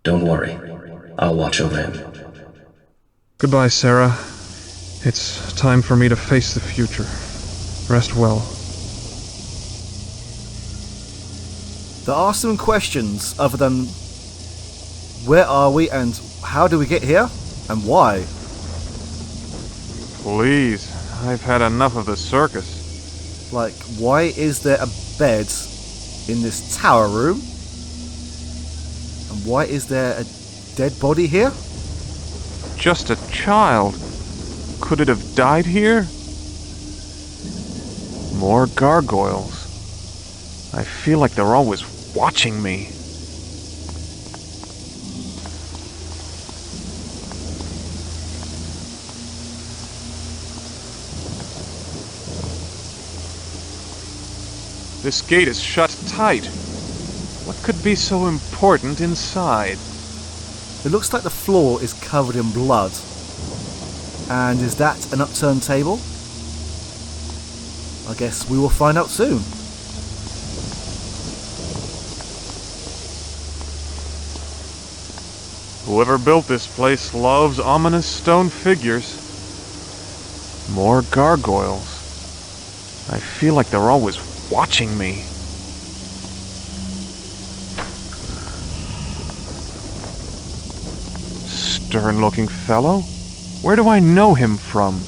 Don't worry. I'll watch over him. Goodbye, Sarah. It's time for me to face the future. Rest well. There are some questions other than where are we and how do we get here and why? Please, I've had enough of the circus. Like, why is there a bed in this tower room? And why is there a dead body here? Just a child. Could it have died here? More gargoyles. I feel like they're always watching me. This gate is shut tight. What could be so important inside? It looks like the floor is covered in blood. And is that an upturned table? I guess we will find out soon. Whoever built this place loves ominous stone figures. More gargoyles. I feel like they're always watching me. Stern-looking fellow? Where do I know him from?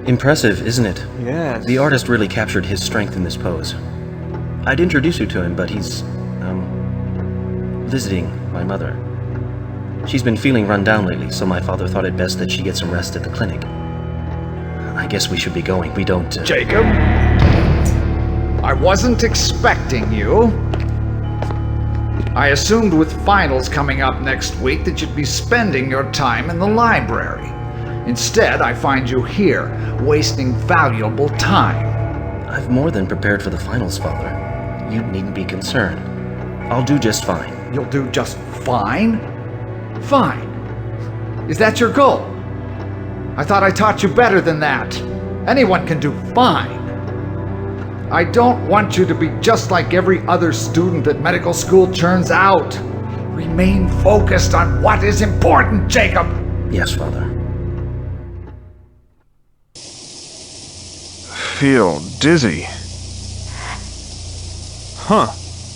Impressive, isn't it? Yes. The artist really captured his strength in this pose. I'd introduce you to him, but he's, visiting my mother. She's been feeling run down lately, so my father thought it best that she get some rest at the clinic. I guess we should be going. We don't... Jacob? I wasn't expecting you. I assumed with finals coming up next week that you'd be spending your time in the library. Instead, I find you here, wasting valuable time. I've more than prepared for the finals, Father. You needn't be concerned. I'll do just fine. You'll do just fine? Fine. Is that your goal? I thought I taught you better than that. Anyone can do fine. I don't want you to be just like every other student that medical school churns out. Remain focused on what is important, Jacob. Yes, Father. Feel dizzy. Huh.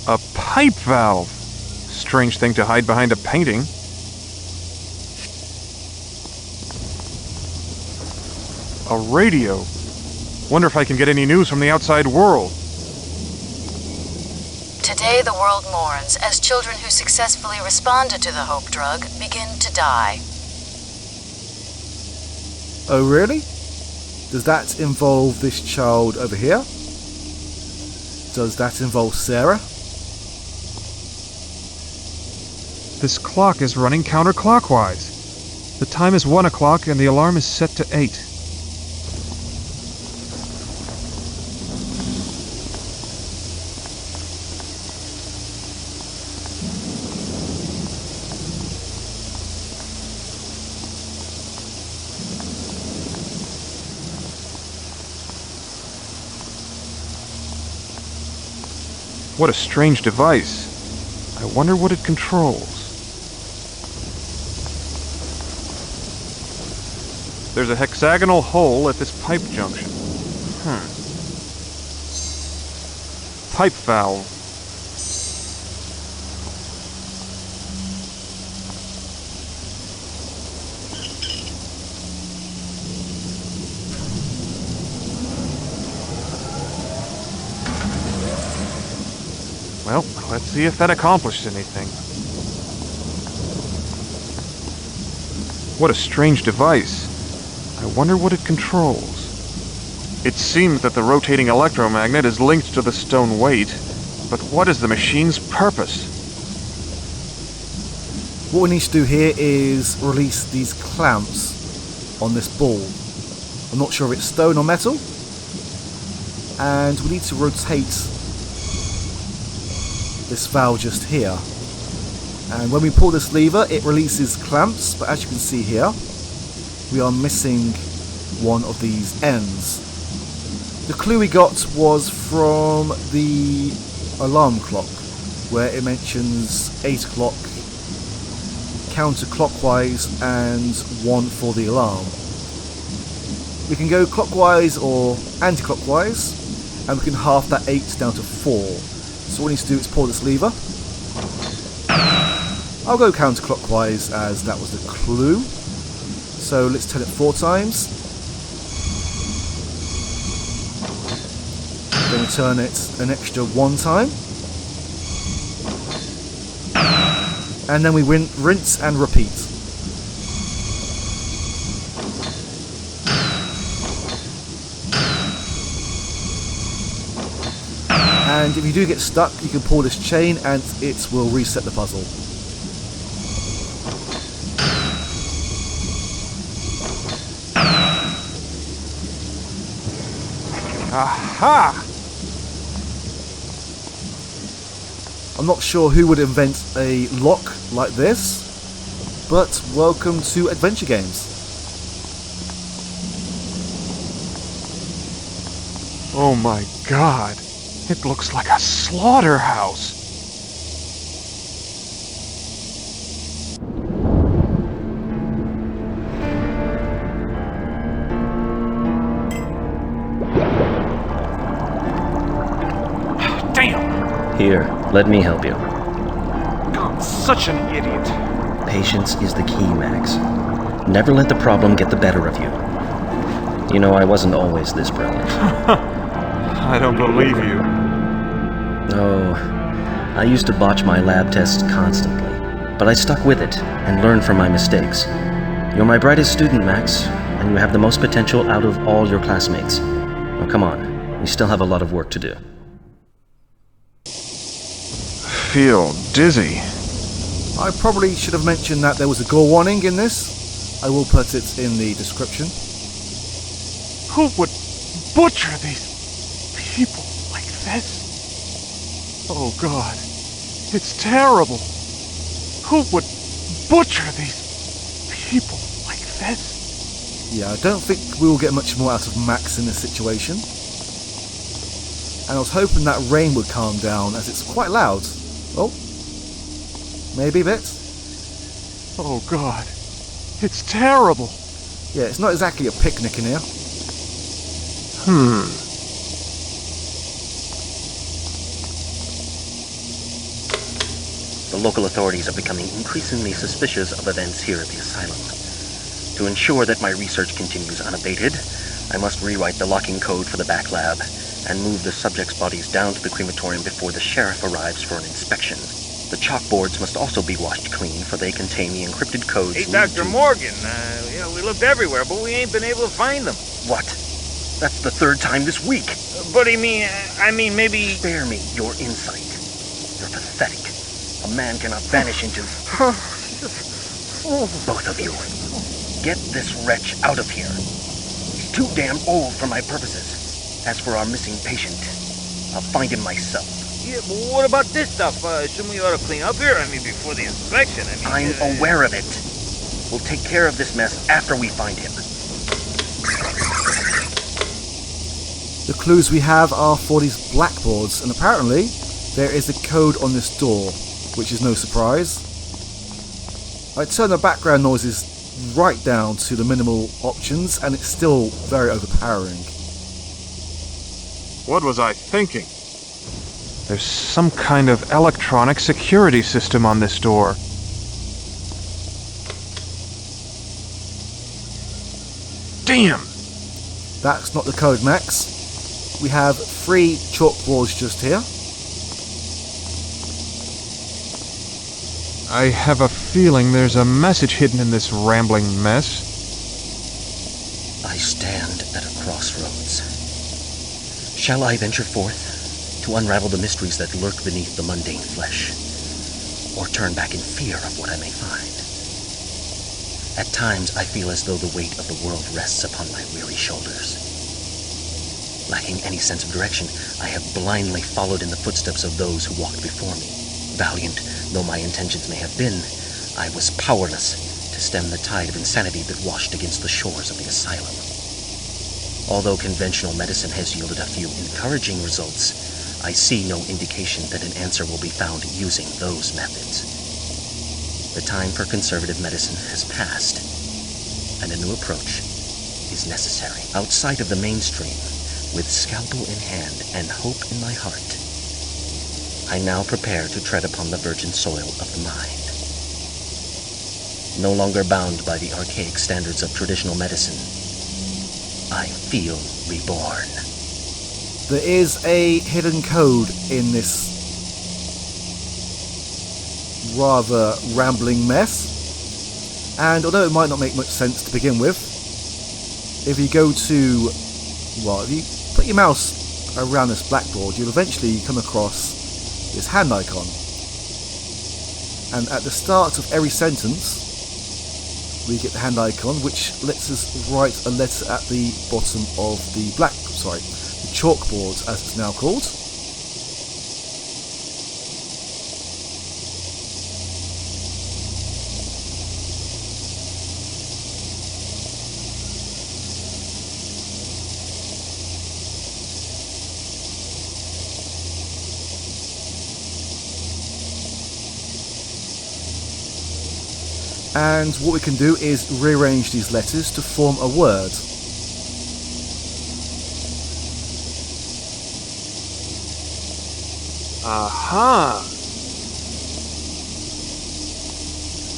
A pipe valve. Strange thing to hide behind a painting. A radio. Wonder if I can get any news from the outside world. Today the world mourns as children who successfully responded to the Hope drug begin to die. Oh, really? Does that involve this child over here? Does that involve Sarah? This clock is running counterclockwise. The time is 1 o'clock and the alarm is set to 8. What a strange device. I wonder what it controls. There's a hexagonal hole at this pipe junction. Pipe valve. Well, let's see if that accomplished anything. What a strange device. I wonder what it controls. It seems that the rotating electromagnet is linked to the stone weight, but what is the machine's purpose? What we need to do here is release these clamps on this ball. I'm not sure if it's stone or metal. And we need to rotate this valve just here. And when we pull this lever, it releases clamps, but as you can see here, we are missing one of these ends. The clue we got was from the alarm clock, where it mentions 8 o'clock counterclockwise and 1 for the alarm. We can go clockwise or anti-clockwise, and we can half that 8 down to 4. So what we need to do is pull this lever. I'll go counterclockwise as that was the clue. So let's turn it 4 times. Then we turn it an extra 1 time. And then we rinse and repeat. And if you do get stuck, you can pull this chain and it will reset the puzzle. Aha! I'm not sure who would invent a lock like this, but welcome to adventure games. Oh my god. It looks like a slaughterhouse. Damn! Here, let me help you. I'm such an idiot. Patience is the key, Max. Never let the problem get the better of you. You know, I wasn't always this brilliant. I don't believe you. Oh, I used to botch my lab tests constantly, but I stuck with it and learned from my mistakes. You're my brightest student, Max, and you have the most potential out of all your classmates. Now come on, we still have a lot of work to do. Feel dizzy. I probably should have mentioned that there was a gore warning in this. I will put it in the description. Who would butcher these people like this? Oh god, it's terrible. Who would butcher these people like this? Yeah, I don't think we will get much more out of Max in this situation. And I was hoping that rain would calm down, as it's quite loud. Oh, maybe a bit. Oh god, it's terrible. Yeah, it's not exactly a picnic in here. The local authorities are becoming increasingly suspicious of events here at the asylum. To ensure that my research continues unabated, I must rewrite the locking code for the back lab and move the subjects' bodies down to the crematorium before the sheriff arrives for an inspection. The chalkboards must also be washed clean, for they contain the encrypted codes. Hey, Dr. Morgan, we looked everywhere, but we ain't been able to find them. What? That's the 3rd time this week. But I mean, maybe... Spare me your insight. You're pathetic. A man cannot vanish into... Both of you. Get this wretch out of here. He's too damn old for my purposes. As for our missing patient, I'll find him myself. Yeah, but what about this stuff? Shouldn't we ought to clean up here? I mean, before the inspection, I'm aware of it. We'll take care of this mess after we find him. The clues we have are for these blackboards, and apparently there is a code on this door, which is no surprise. I turn the background noises right down to the minimal options, and it's still very overpowering. What was I thinking? There's some kind of electronic security system on this door. Damn! That's not the code, Max. We have 3 chalkboards just here. I have a feeling there's a message hidden in this rambling mess. I stand at a crossroads. Shall I venture forth to unravel the mysteries that lurk beneath the mundane flesh, or turn back in fear of what I may find? At times, I feel as though the weight of the world rests upon my weary shoulders. Lacking any sense of direction, I have blindly followed in the footsteps of those who walked before me. Valiant though my intentions may have been, I was powerless to stem the tide of insanity that washed against the shores of the asylum. Although conventional medicine has yielded a few encouraging results, I see no indication that an answer will be found using those methods. The time for conservative medicine has passed, and a new approach is necessary. Outside of the mainstream, with scalpel in hand and hope in my heart, I now prepare to tread upon the virgin soil of the mind. No longer bound by the archaic standards of traditional medicine, I feel reborn. There is a hidden code in this rather rambling mess, and although it might not make much sense to begin with, if you go to, well, if you put your mouse around this blackboard, you'll eventually come across this hand icon, and at the start of every sentence we get the hand icon, which lets us write a letter at the bottom of the the chalkboard, as it's now called. And what we can do is rearrange these letters to form a word. Aha!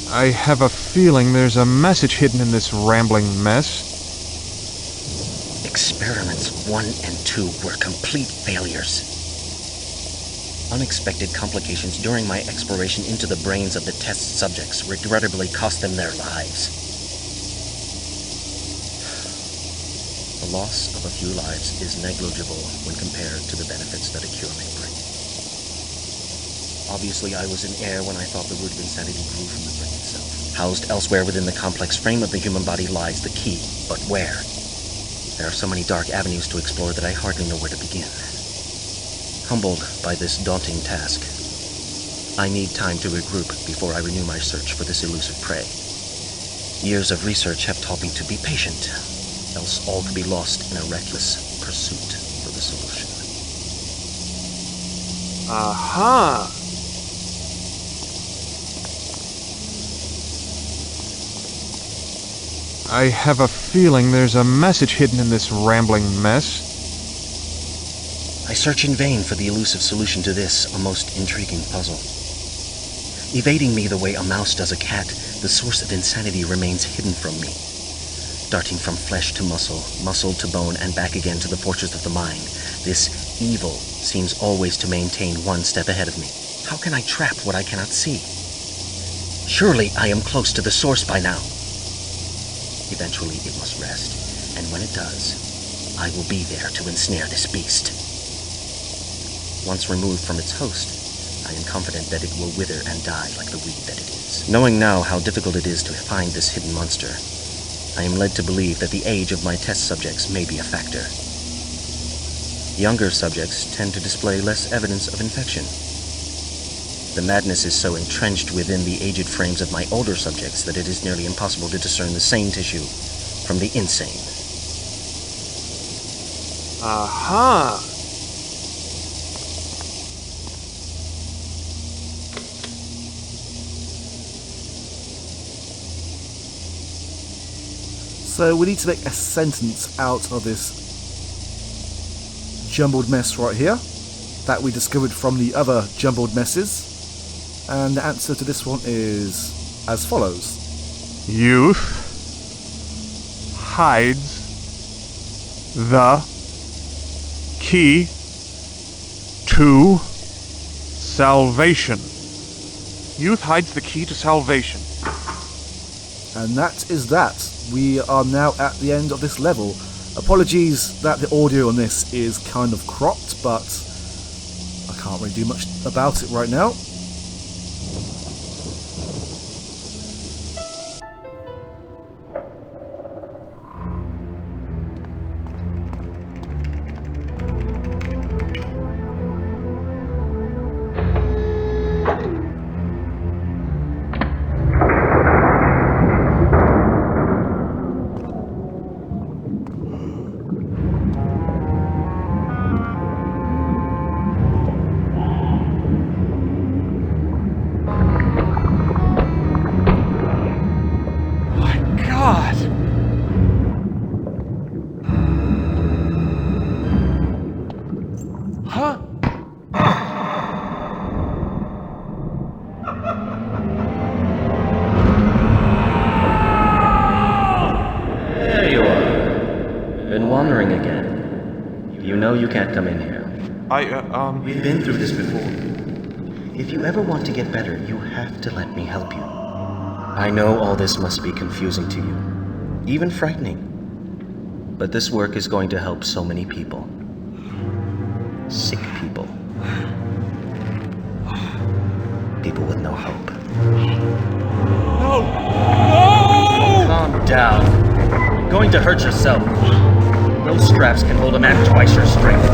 I have a feeling there's a message hidden in this rambling mess. Experiments 1 and 2 were complete failures. Unexpected complications during my exploration into the brains of the test subjects regrettably cost them their lives. The loss of a few lives is negligible when compared to the benefits that a cure may bring. Obviously, I was in error when I thought the root of insanity grew from the brain itself. Housed elsewhere within the complex frame of the human body lies the key, but where? There are so many dark avenues to explore that I hardly know where to begin. Humbled by this daunting task, I need time to regroup before I renew my search for this elusive prey. Years of research have taught me to be patient, else all could be lost in a reckless pursuit for the solution. Aha! I have a feeling there's a message hidden in this rambling mess. I search in vain for the elusive solution to this, a most intriguing puzzle. Evading me the way a mouse does a cat, the source of insanity remains hidden from me. Darting from flesh to muscle, muscle to bone, and back again to the fortress of the mind, this evil seems always to maintain one step ahead of me. How can I trap what I cannot see? Surely I am close to the source by now. Eventually it must rest, and when it does, I will be there to ensnare this beast. Once removed from its host, I am confident that it will wither and die like the weed that it is. Knowing now how difficult it is to find this hidden monster, I am led to believe that the age of my test subjects may be a factor. Younger subjects tend to display less evidence of infection. The madness is so entrenched within the aged frames of my older subjects that it is nearly impossible to discern the sane tissue from the insane. Aha! So we need to make a sentence out of this jumbled mess right here that we discovered from the other jumbled messes. And the answer to this one is as follows. Youth hides the key to salvation. Youth hides the key to salvation. And that is that. We are now at the end of this level. Apologies that the audio on this is kind of cropped, but I can't really do much about it right now. Huh? There you are. Been wandering again. You know you can't come in here. We've been through this before. If you ever want to get better, you have to let me help you. I know all this must be confusing to you, even frightening. But this work is going to help so many people. Sick people. People with no hope. No! No! Calm down. You're going to hurt yourself. Those straps can hold a man twice your strength.